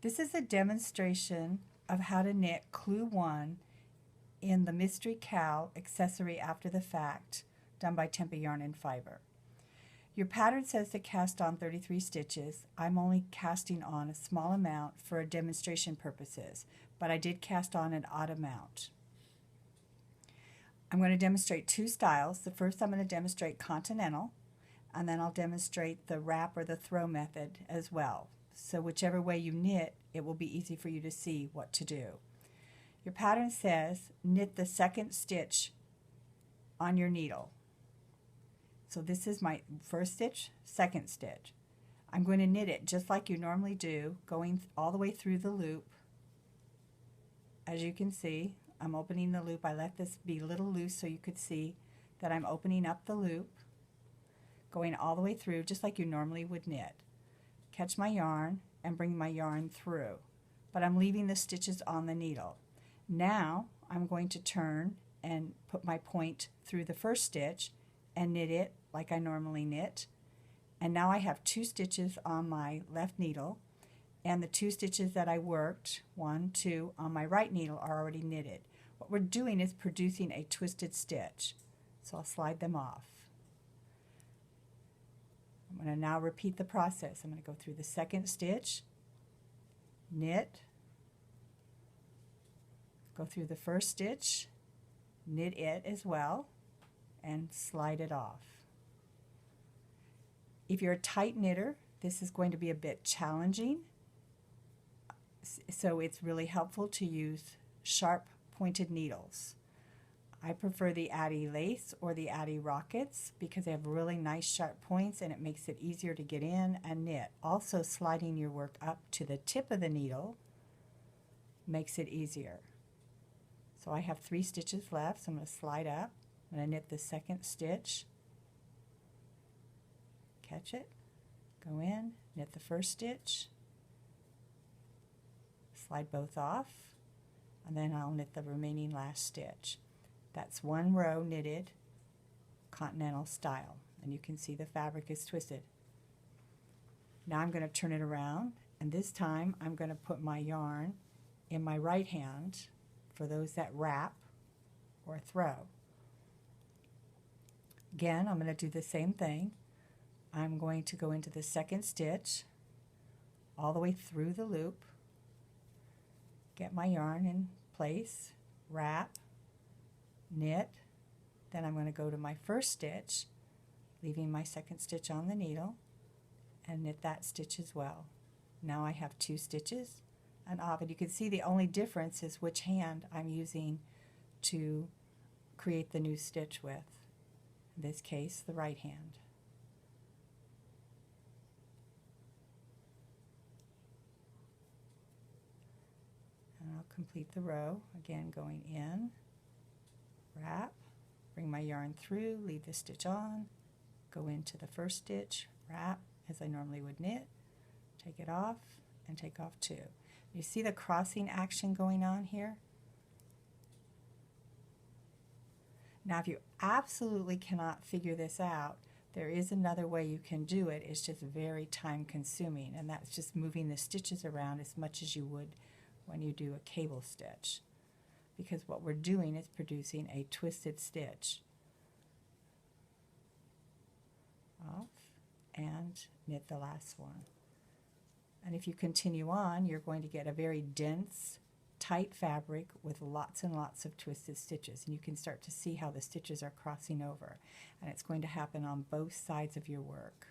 This is a demonstration of how to knit Clue 1 in the Mystery KAL Accessory After the Fact, done by Tempe Yarn and Fiber. Your pattern says to cast on 33 stitches. I'm only casting on a small amount for demonstration purposes, but I did cast on an odd amount. I'm going to demonstrate two styles. The first I'm going to demonstrate continental, and then I'll demonstrate the wrap or the throw method as well. So whichever way you knit, it will be easy for you to see what to do. Your pattern says knit the second stitch on your needle. So this is my first stitch, second stitch. I'm going to knit it just like you normally do, going all the way through the loop. As you can see, I'm opening the loop. I let this be a little loose so you could see that I'm opening up the loop, going all the way through just like you normally would knit. Catch my yarn and bring my yarn through, but I'm leaving the stitches on the needle. Now I'm going to turn and put my point through the first stitch and knit it like I normally knit. And now I have two stitches on my left needle, and the two stitches that I worked, 1, 2, on my right needle are already knitted. What we're doing is producing a twisted stitch. So I'll slide them off. I'm going to now repeat the process. I'm going to go through the second stitch, knit, go through the first stitch, knit it as well, and slide it off. If you're a tight knitter, this is going to be a bit challenging, so it's really helpful to use sharp pointed needles. I prefer the Addy Lace or the Addy Rockets because they have really nice sharp points and it makes it easier to get in and knit. Also, sliding your work up to the tip of the needle makes it easier. So I have 3 stitches left, so I'm going to slide up. I'm going to knit the second stitch, catch it, go in, knit the first stitch, slide both off, and then I'll knit the remaining last stitch. That's 1 row knitted continental style, and you can see the fabric is twisted. Now I'm going to turn it around, and this time I'm going to put my yarn in my right hand for those that wrap or throw. Again, I'm going to do the same thing. I'm going to go into the second stitch all the way through the loop, get my yarn in place, wrap, knit, then I'm going to go to my first stitch, leaving my second stitch on the needle, and knit that stitch as well. Now I have 2 stitches and off, and you can see the only difference is which hand I'm using to create the new stitch with. In this case, the right hand. And I'll complete the row, again going in, wrap, bring my yarn through, leave the stitch on, go into the first stitch, wrap as I normally would knit, take it off, and take off 2. You see the crossing action going on here? Now if you absolutely cannot figure this out, there is another way you can do it. It's just very time consuming, and that's just moving the stitches around as much as you would when you do a cable stitch, because what we're doing is producing a twisted stitch. Off and knit the last one. And if you continue on, you're going to get a very dense, tight fabric with lots and lots of twisted stitches, and you can start to see how the stitches are crossing over, and it's going to happen on both sides of your work.